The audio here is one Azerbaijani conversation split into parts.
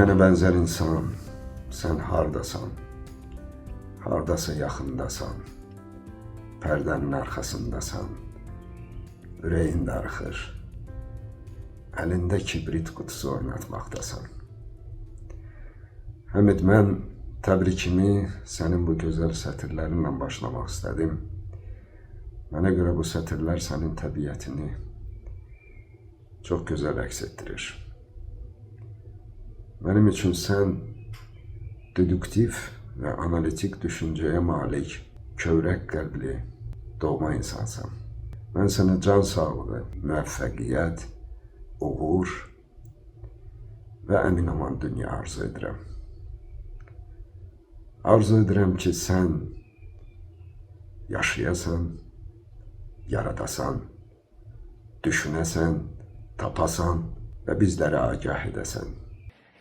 Mənə bənzər insan, sən hardasan? Hardasa yaxındasan, pərdənin arxasındasan, ürəyin darıxır, əlində kibrit qutusu oynatmaqdasan. Həmid, mən təbrikimi sənin bu gözəl sətirlərinlə başlamaq istədim. Mənə görə bu sətirlər sənin təbiətini çox gözəl əks etdirir. Mənim üçün sən deduktiv və analitik düşüncəyə malik, kövrək qəlbli, doğma insansan. Mən sənə can sağlığı, müvəffəqiyyət, uğur və əmin-aman dünya arzu edirəm. Arzu edirəm ki, sən yaşayasan, yaradasan, düşünəsən, tapasan və bizləri agah edəsən.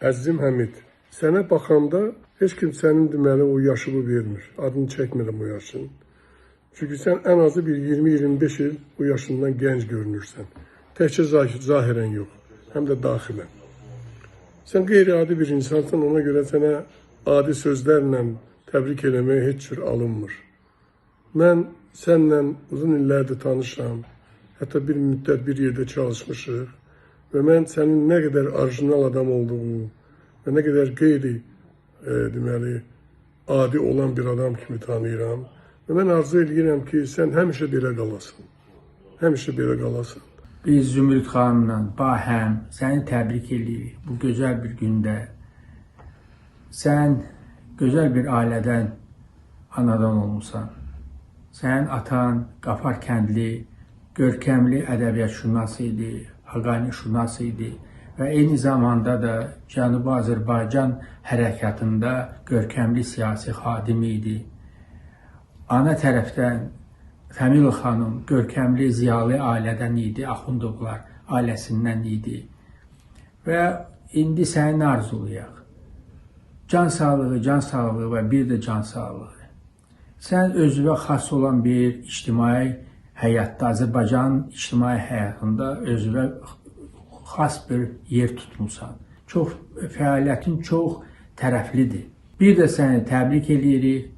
Əzizim Həmid, sənə baxanda heç kim sənin deməli o yaşını vermir. Adını çəkmirəm o yaşın. Çünki sən ən azı bir 20-25 il o yaşından gənc görünürsən. Təkcə zahirən yox, həm də daxilən. Sən qeyri-adi bir insansan, ona görə sənə adi sözlərlə təbrik eləməyə heç cür alınmır. Mən sənlə uzun illərdir tanışam, hətta bir müddət bir yerdə çalışmışıq. Və mən sənin nə qədər orijinal adam olduğunu və nə qədər deməli, adi olan bir adam kimi tanıyıram. Və mən arzu edirəm ki, sən həmişə belə qalasın. Həmişə belə qalasın. Biz Zümrüd xanımla bahəm səni təbrik edirik bu gözəl bir gündə. Sən gözəl bir ailədən anadan olmusan. Sənin atan Qafar kəndli, görkəmli ədəbiyyatşünas idi, Haqani-şünas idi və eyni zamanda da Cənubi Azərbaycan hərəkatında görkəmli siyasi xadimi idi. Ana tərəfdən Fəmil xanım görkəmli ziyalı ailədən idi, Axundovlar ailəsindən idi. Və indi səni arzulayaq. Can sağlığı və bir də can sağlığı. Sən özünə xas olan bir ictimai həyatda, Azərbaycan ictimai həyatında özünə xas bir yer tutmusan. Fəaliyyətin çox tərəflidir. Bir də səni təbrik edirik.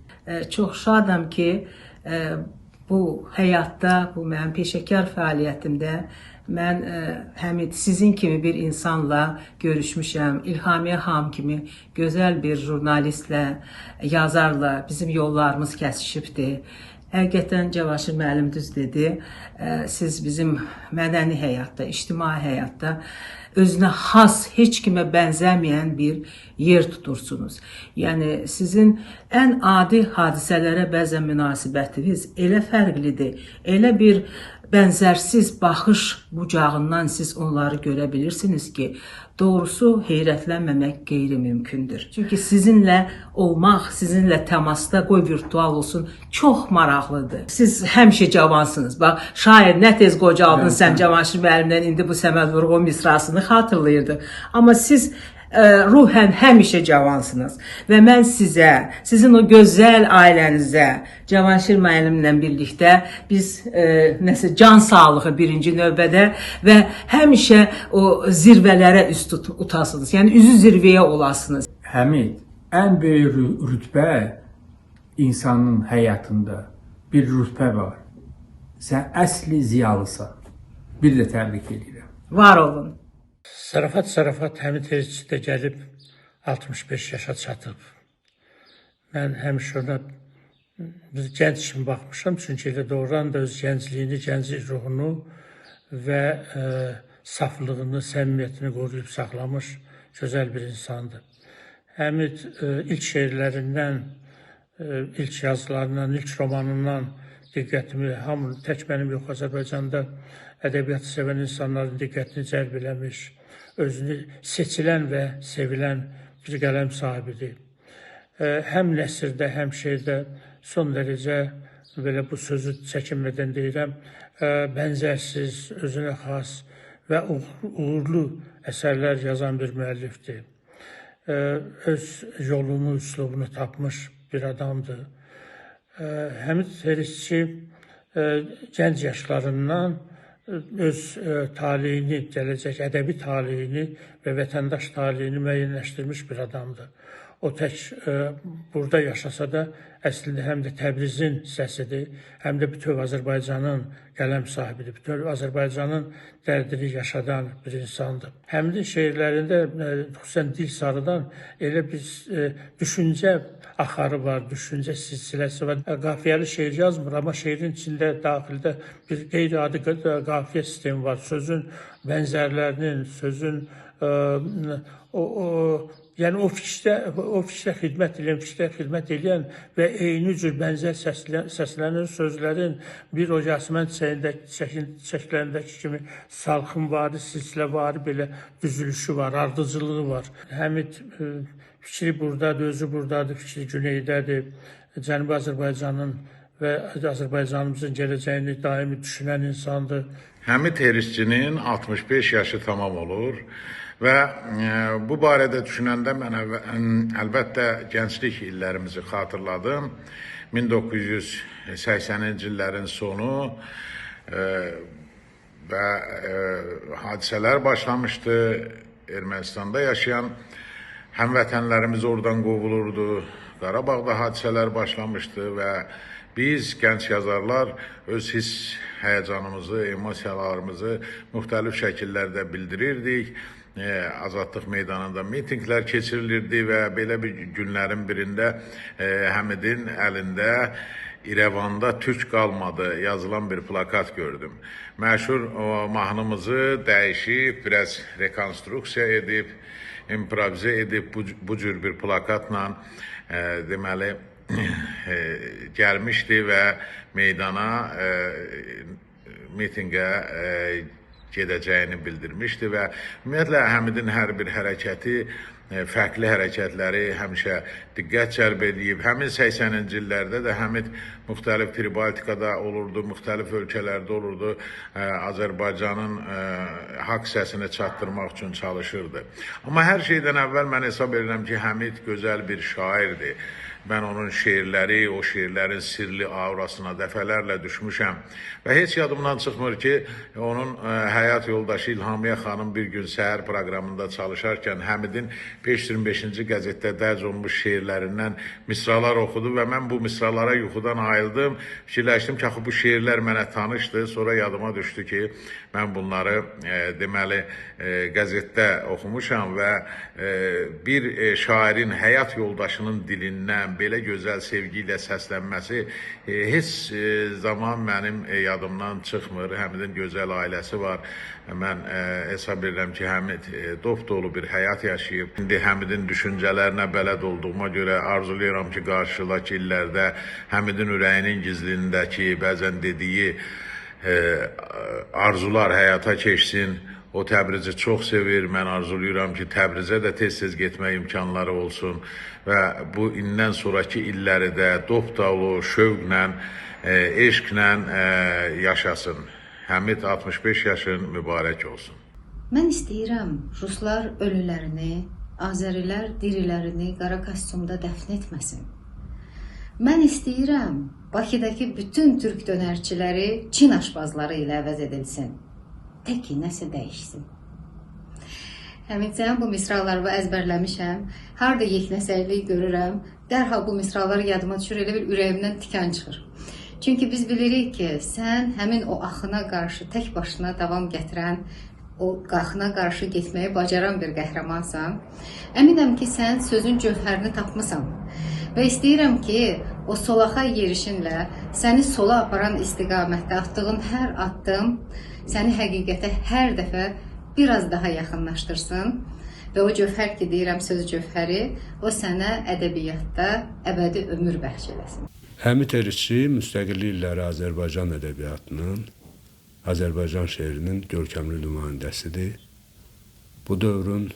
Çox şadam ki, bu həyatda, bu mənim peşəkar fəaliyyətimdə mən Həmid sizin kimi bir insanla görüşmüşəm. İlhamiyə xanım kimi gözəl bir jurnalistlə, yazarla bizim yollarımız kəsişibdir. Həqiqətən Cavanşir müəllim düz dedi. Siz bizim mədəni həyatda, ictimai həyatda özünə xas, heç kimə bənzəməyən bir yer tutursunuz. Yəni sizin ən adi hadisələrə bəzən münasibətiniz elə fərqlidir, elə bir bənzərsiz baxış bucağından siz onları görə bilirsiniz ki, doğrusu heyrətlənməmək qeyri-mümkündür. Çünki sizinlə olmaq, sizinlə təmasda, qoy virtual olsun, çox maraqlıdır. Siz həmişə cavansınız. Bax, şair nə tez qocaldın sən Cavanşir müəllimdən indi bu Səməd Vurğun misrasını xatırlayırdı. Amma siz ruhən həmişə cavansınız və mən sizə, sizin o gözəl ailənizə, Cavanşir müəllimlə birlikdə biz nəsə can sağlığı birinci növbədə və həmişə o zirvələrə üst tutasınız, yəni üzü zirvəyə olasınız. Həmid, ən böyük rütbə insanın həyatında bir rütbə var. Sən əsli ziyalısan. Bir də təbrik edirəm. Var olun. Zarafat Həmid Ericidə gəlib 65 yaşa çatıb. Mən həmişə ona gənc kimi baxmışam, çünki elə doğrudan da öz gəncliyini, gənclik ruhunu və saflığını, səmimiyyətini qoruyub saxlamış gözəl bir insandır. Həmid ilk şeirlərindən, ilk yazılarından, ilk romanından diqqətimi, tək mənim yox, Azərbaycanda ədəbiyyatı sevən insanların diqqətini cəlb eləmiş, özünü seçilən və sevilən bir qələm sahibidir. Həm nəsrdə, həm şeirdə son dərəcə belə bu sözü çəkinmədən deyirəm, bənzərsiz, özünə xas və uğurlu əsərlər yazan bir müəllifdir. Öz yolunu, üslubunu tapmış bir adamdır. Həmid Erici gənc yaşlarından öz taleyini, gələcək ədəbi taleyini və vətəndaş taleyini müəyyənləşdirmiş bir adamdır. O tək burada yaşasa da əslində həm də Təbrizin səsidir, həm də bütöv Azərbaycanın qələm sahibidir, bütöv Azərbaycanın dərdini yaşadan bir insandır. Həmin şeirlərində, xüsusən Dil Sarıdan elə bir düşüncə axarı var, düşüncə silsiləsi var. Qafiyəli şeir yazmır, amma şeirin içində, daxildə bir qeyri-adi qafiyə sistemi var. Sözün bənzərlərinin, sözün yəni o fikrə xidmət edən və eyni cür bənzər səslənən sözlərin bir o Yasəmən çiçəklərindəki kimi salxımvari, silsiləvari belə düzülüşü var, ardıcılığı var. Həmid fikri buradadır, özü buradadır, fikri Güneydədir. Cənubi Azərbaycanın və Azərbaycanımızın gələcəyini daimi düşünən insandır. Həmid Erisçinin 65 yaşı tamam olur. Və bu barədə düşünəndə mən əlbəttə gənclik illərimizi xatırladım. 1980-ci illərin sonu və hadisələr başlamışdı. Ermənistanda yaşayan həmvətənlərimiz oradan qovulurdu. Qarabağda hadisələr başlamışdı və biz, gənc yazarlar, öz hiss həyəcanımızı, emosiyalarımızı müxtəlif şəkillərdə bildirirdik. Azadlıq meydanında mitinglər keçirilirdi və belə bir günlərin birində Həmidin əlində İrəvanda türk qalmadı yazılan bir plakat gördüm. Məşhur mahnımızı dəyişib, biraz rekonstruksiya edib, improvizə edib bu cür bir plakatla deməli gəlmişdi və meydana mitingə gedəcəyini bildirmişdi və ümumiyyətlə Həmidin hər bir hərəkəti, fərqli hərəkətləri həmişə diqqət cəlb edib. Həmin 80-ci illərdə də Həmid müxtəlif Pribaltikada olurdu, müxtəlif ölkələrdə olurdu. Azərbaycanın haqq səsini çatdırmaq üçün çalışırdı. Amma hər şeydən əvvəl mən hesab edirəm ki, Həmid gözəl bir şairdir. Mən onun şeirləri, o şeirlərin sirli aurasına dəfələrlə düşmüşəm. Və heç yadımdan çıxmır ki, onun həyat yoldaşı İlhamiyə xanım bir gün səhər proqramında çalışarkən Həmidin 525-ci qəzetdə dərc olunmuş şeirlərindən misralar oxudu və mən bu misralara yuxudan ayıldım. Fikirləşdim ki, bu şeirlər mənə tanışdı. Sonra yadıma düşdü ki, mən bunları deməli qəzetdə oxumuşam və bir şairin həyat yoldaşının dilindən belə gözəl sevgi ilə səslənməsi heç zaman mənim yadımdan çıxmır. Həmidin gözəl ailəsi var. Mən hesab edirəm ki, Həmid dop-dolu bir həyat yaşayıb. İndi Həmidin düşüncələrinə bələd olduğuma görə arzulayıram ki, qarşıdakı illərdə Həmidin ürəyinin gizliyindəki bəzən dediyi arzular həyata keçsin. O Təbrizi çox sevir. Mən arzulayıram ki, Təbrizə də tez-tez getmək imkanları olsun və bu indən sonraki illəri də dop-dolu, şövqlə, eşqlə yaşasın. Həmid 65 yaşın mübarək olsun. Mən istəyirəm ruslar ölülərini, Azərilər dirilərini qara kostyumda dəfn etməsin. Mən istəyirəm Bakıdakı bütün türk dönərçiləri Çin aşpazları ilə əvəz edilsin. Tək ki, nəsə dəyişsin. Həmid, bu misraları əzbərləmişəm. Harada yeknəsərlik görürəm, dərhal bu misraları yadıma düşür, elə bir ürəyimdən tikan çıxır. Çünki biz bilirik ki, sən həmin o axına qarşı tək başına davam gətirən, o axına qarşı getməyi bacaran bir qəhrəmansan. Əminəm ki, sən sözün cövhərini tapmısan. Və istəyirəm ki, o solaxa yerişinlə səni sola aparan istiqamətdə atdığın hər addım səni həqiqətə hər dəfə biraz daha yaxınlaşdırsın və o cövhər ki, deyirəm söz cövhəri, o sənə ədəbiyyatda əbədi ömür bəxş eləsin. Həmid Erisçi müstəqillik illəri Azərbaycan ədəbiyyatının, Azərbaycan şeirinin görkəmli nümayəndəsidir. Bu dövrün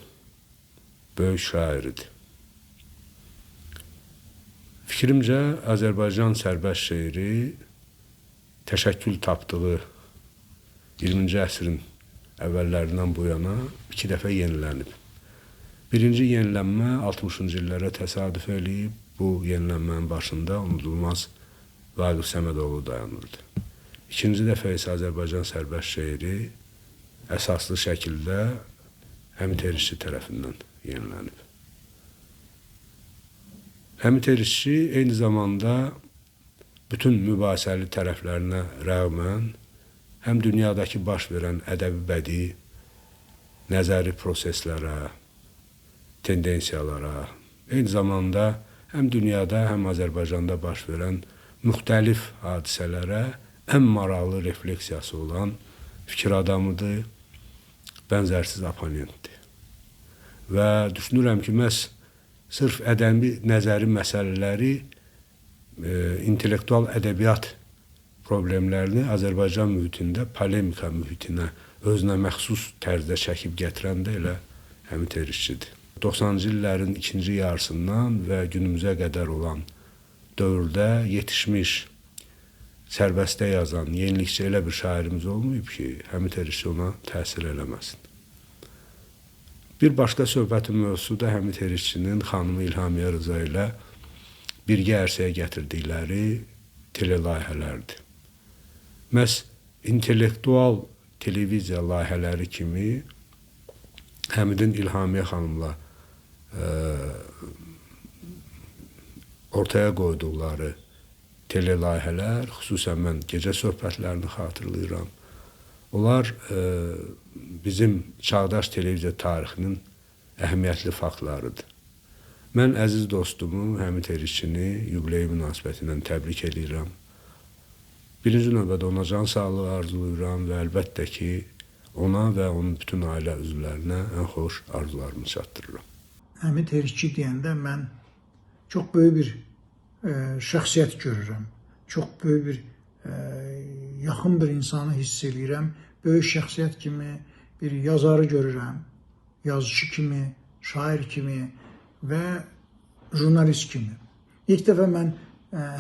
böyük şairidir. Fikrimcə, Azərbaycan sərbəst şeiri təşəkkül tapdığı 20-ci əsrin əvvəllərindən bu yana 2 dəfə yenilənib. Birinci yenilənmə 60-cı illərə təsadüf eləyib. Bu yenilənmənin başında unudulmaz Vaqif Səmədoğlu dayanırdı. İkinci dəfə isə Azərbaycan sərbəst şeiri əsaslı şəkildə Həmid Erişçi tərəfindən yenilənib. Həmid Erişçi eyni zamanda bütün mübahisəli tərəflərinə rəğmən həm dünyadakı baş verən ədəbi bədii nəzəri proseslərə, tendensiyalara, eyni zamanda həm dünyada, həm Azərbaycanda baş verən müxtəlif hadisələrə ən maraqlı refleksiyası olan fikir adamıdır, bənzərsiz oponentdir. Və düşünürəm ki, məhz sırf ədəbi nəzəri məsələləri intellektual ədəbiyyat problemlərini Azərbaycan mühitində polemika mühitinə özünə məxsus tərzdə çəkib gətirən də elə Həmid Erişçidir. 90-cı illərin ikinci yarısından və günümüzə qədər olan dövrdə yetişmiş, sərbəstə yazan, yenilikçi elə bir şairimiz olmayıb ki, Həmid Erişçi ona təsir eləməsin. Bir başqa söhbətin mövzusu da Həmid Erişçinin xanımı İlhamiyə Rıza ilə birgə ərsəyə gətirdikləri telelayihələrdir. Məhz intellektual televiziya layihələri kimi Həmidin İlhamiyə xanımla ortaya qoyduqları telelayihələr, xüsusən mən gecə söhbətlərini xatırlayıram. Onlar bizim çağdaş televiziya tarixinin əhəmiyyətli faktlarıdır. Mən əziz dostumu Həmid Erişçini yubileyi münasibətilə təbrik edirəm. Birinci növbədə ona can sağlığı arzulayıram və əlbəttə ki, ona və onun bütün ailə üzvlərinə ən xoş arzularımı çatdırıram. Həmid Erişçi deyəndə mən çox böyük bir şəxsiyyət görürəm. Çox böyük bir yaxın bir insanı hiss edirəm. Böyük şəxsiyyət kimi bir yazarı görürəm. Yazıcı kimi, şair kimi və jurnalist kimi. İlk dəfə mən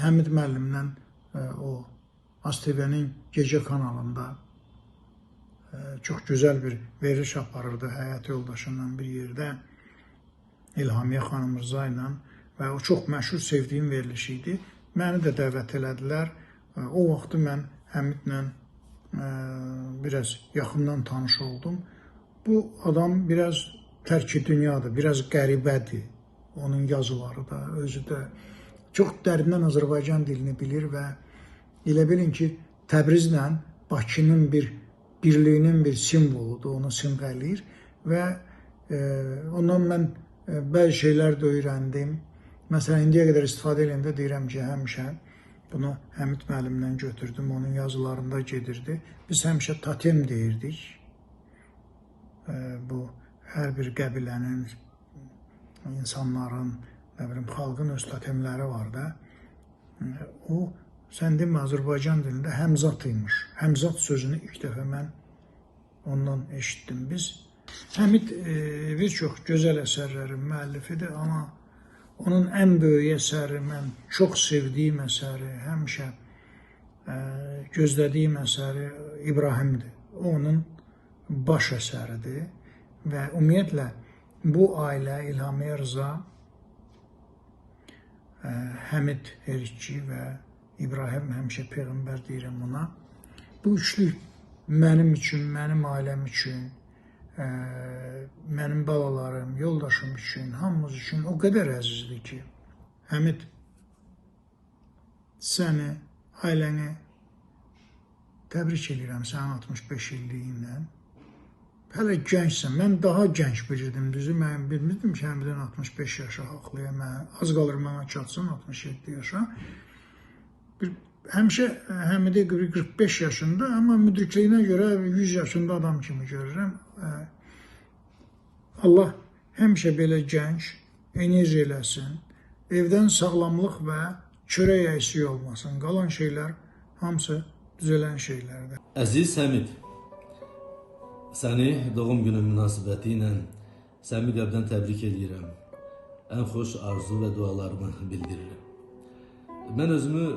Həmid müəllimlə o ASTV-nin gecə kanalında çox gözəl bir veriliş aparırdı həyat yoldaşından bir yerdə İlhamiyə xanım Rıza ilə və o çox məşhur sevdiyim veriliş idi. Məni də dəvət elədilər. O vaxtı mən Həmidlə biraz yaxından tanış oldum. Bu adam biraz tərki dünyadır, biraz qəribədir. Onun yazıları da, özü də çox dərindən Azərbaycan dilini bilir və elə bilin ki, Təbrizlə Bakının bir birliyinin bir simvoludur, onu simgələyir və ondan mən bəzi şeylər də öyrəndim. Məsələn, indiyə qədər istifadə edəndə deyirəm ki, həmişə bunu Həmid müəllimdən götürdüm, onun yazılarında gedirdi. Biz həmişə totem deyirdik. Bu, hər bir qəbilənin, insanların, xalqın öz totemləri var da. O, sən demə, Azərbaycan dilində həmzat imiş. Həmzat sözünü ilk dəfə mən ondan eşitdim. Həmid bir çox gözəl əsərlərin müəllifidir, amma onun ən böyük əsəri, mən çox sevdiyim əsəri, həmişə gözlədiyim əsəri İbrahimdir. O, onun baş əsəridir və ümumiyyətlə bu ailə, İlhamiyə Rıza, Həmid Erişçi və İbrahim, həmişə Peyğəmbər deyirəm ona. Bu üçlük mənim üçün, mənim ailəm üçün, mənim balalarım, yoldaşım üçün, hamımız üçün o qədər əzizdir ki, Həmid, səni, ailəni təbrik edirəm sənin 65 illiyinlə. Hələ gəncsən, mən daha gənc bilirdim, düzü, mən bilmirdim ki, Həmidin 65 yaşa haqlıya, az qalır mənə çatsın 67 yaşa. Həmişə Həmidi 45 yaşında, amma müdrikliyinə görə 100 yaşında adam kimi görürəm. Allah həmişə belə gənc, enerji eləsin, evdən sağlamlıq və çörək əksik olmasın. Qalan şeylər hamısı düzələn şeylərdir. Əziz Həmid, səni doğum günü münasibəti ilə səmimi qəlbdən təbrik edirəm. Ən xoş arzu və dualarımı bildirirəm. Mən özümü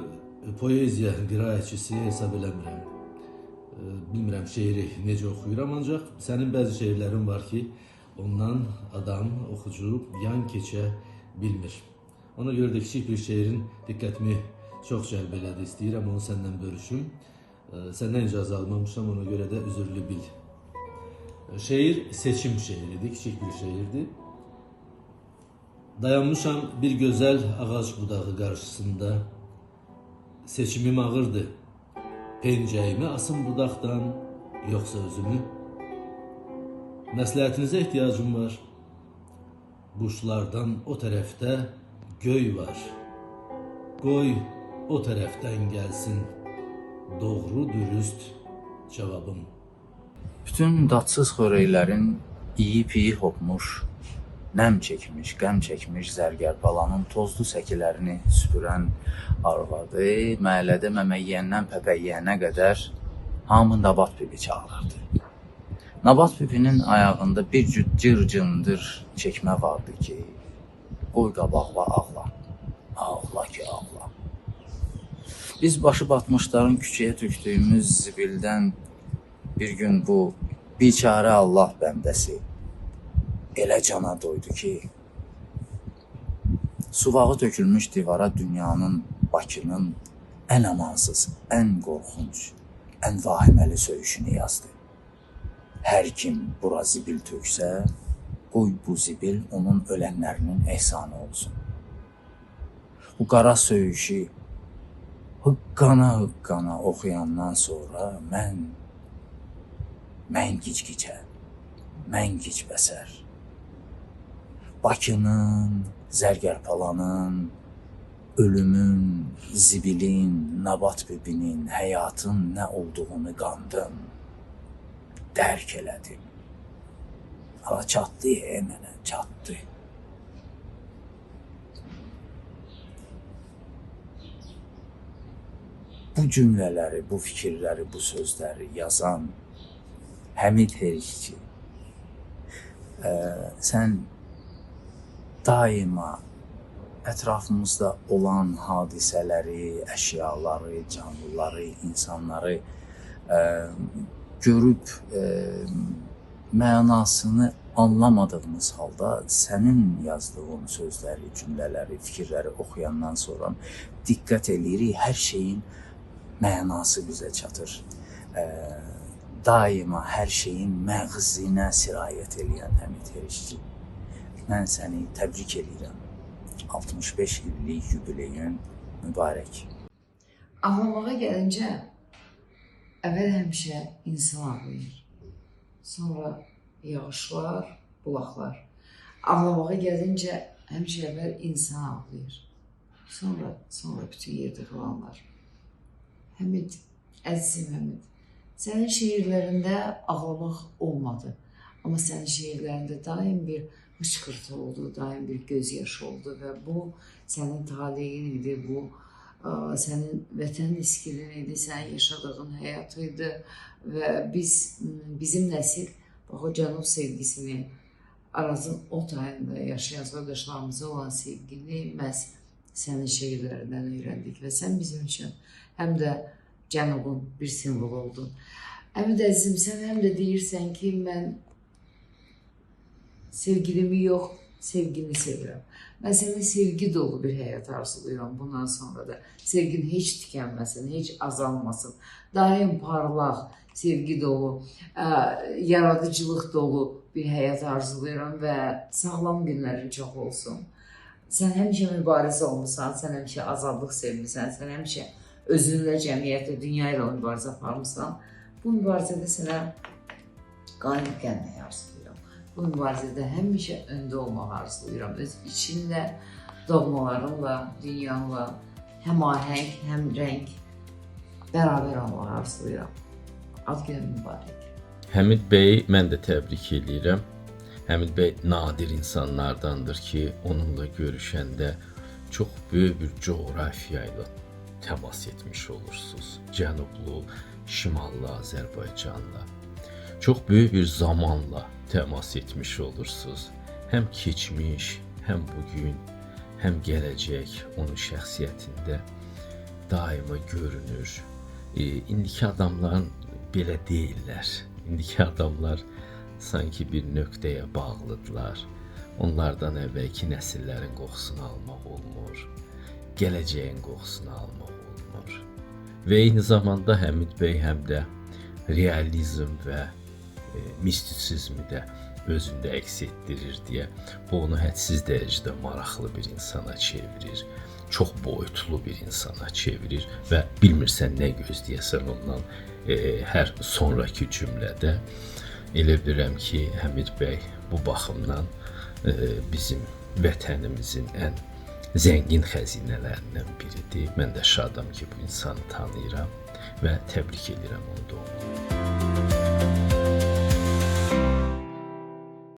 poeziya qiraətçisi hesab eləmirəm. Bilmirəm şeiri necə oxuyuram, ancaq sənin bəzi şeirlərin var ki, ondan adam, oxucu yan keçə bilmir. Ona görə də kiçik bir şeirin diqqətimi çox cəlb elədi. İstəyirəm onu səndən bölüşüm. Səndən icazə almamışam, ona görə də üzürlü bil. Şeir seçim şeiridir, kiçik bir şeirdir. Dayanmışam bir gözəl ağac budağı qarşısında. Seçimim ağırdır. Pencəyimi asım budaqdan, yoxsa özümü? Məsləhətinizə ehtiyacım var. Quşlardan o tərəfdə göy var. Qoy o tərəfdən gəlsin doğru dürüst cavabım. Bütün dadsız xörəklərin iyip hopmuş, nəm çəkmiş, qəm çəkmiş zərgər balanın tozlu səkilərini süpürən arvadı məhəllədə məmə yeyəndən pəpə yeyənə qədər hamı Nabat bibi çağırırdı. Nabat bibinin ayağında bir cüt cır-cındır çəkmə vardı ki, qoy qabaqla ağla, ağla ki ağla. Biz başı batmışların küçəyə tökdüyümüz zibildən bir gün bu biçarə Allah bəndəsi elə cana doydu ki, suvağı tökülmüş divara dünyanın, Bakının ən amansız, ən qorxunc, ən vahiməli söyüşünü yazdı. Hər kim bura zibil töksə, qoy bu zibil onun ölənlərinin ehsanı olsun. Bu qara söyüşü hıqqana oxuyandan sonra mən gic-gicə, mən gic-bəsər. Bakının, Zərgərpalanın, ölümün, zibilin, Nabat bibinin, həyatın nə olduğunu qandım, dərk elədim. Hala çatdı, mənə çatdı. Bu cümlələri, bu fikirləri, bu sözləri yazan Həmid Herikçi, sən daima ətrafımızda olan hadisələri, əşyaları, canlıları, insanları görüb mənasını anlamadığımız halda sənin yazdığın sözləri, cümlələri, fikirləri oxuyandan sonra diqqət eləyirik, hər şeyin mənası bizə çatır. Daima hər şeyin məğzinə sirayət eləyən Həmid Herikçi. Mən səni təbrik edirəm. 65 illik yubileyin mübarək. Ağlamağa gəlincə, əvvəl həmişə insan ağlayır. Sonra yağışlar, bulaqlar. Ağlamağa gəlincə, həmişə əvvəl insan ağlayır. Sonra bütün yerdə qalanlar. Həmid, əzizim Həmid, sənin şeirlərində ağlamaq olmadı. Amma sənin şeirlərində daim bir hıçqırtı oldu, daim bir gözyaşı oldu və bu sənin taleyin idi, bu sənin vətən iskilin idi, sənin yaşadığın həyat idi və bizim nəsil o cənub sevgisini, Arazın o tayında yaşayan soydaşlarımıza olan sevgini məhz sənin şeirlərindən öyrəndik və sən bizim üçün həm də cənubun bir simvolu oldun. Həmid əzizim, sən həm də deyirsən ki, mən sevgilimi yox, sevgini sevirəm. Mən sənə sevgi dolu bir həyat arzulayıram bundan sonra da. Sevgin heç tükənməsin, heç azalmasın. Daim parlaq, sevgi dolu, yaradıcılıq dolu bir həyat arzulayıram və sağlam günlərin çox olsun. Sən həmişə mübarizə olmuşsan, sən həmişə azadlıq sevmirsən, sən həmişə özünlə, cəmiyyətlə, dünya ilə mübarizə aparmışsan. Bu mübarizədə sənə qalib gəlməyi arzulayıram. Bu mübarizədə həmişə öndə olmağı arzulayıram. Öz içinlə, doğmalarınla, dünyanla həmahəng, həm rəng bərabər olmağı arzulayıram. Ad günün mübarək. Həmid bəyi mən də təbrik edirəm. Həmid bəy nadir insanlardandır ki, onunla görüşəndə çox böyük bir coğrafiya ilə təmas etmiş olursunuz. Cənublu, şimallı Azərbaycanla. Çox böyük bir zamanla təmas etmiş olursunuz. Həm keçmiş, həm bugün, həm gələcək onun şəxsiyyətində daima görünür. İndiki adamların belə deyirlər. İndiki adamlar sanki bir nöqtəyə bağlıdırlar. Onlardan əvvəlki nəsillərin qoxusunu almaq olmur. Gələcəyin qoxusunu almaq olmur. və eyni zamanda Həmid bəy həm də realizm və mistisizmi də özündə əks etdirir deyə bu onu hədsiz dərəcədə maraqlı bir insana çevirir. Çox boyutlu bir insana çevirir və bilmirsən nə gözləyəsən ondan hər sonraki cümlədə. Elə bilirəm ki, Həmid bəy bu baxımdan bizim vətənimizin ən zəngin xəzinələrindən biridir. Mən də şadam ki, bu insanı tanıyıram və təbrik edirəm onu da.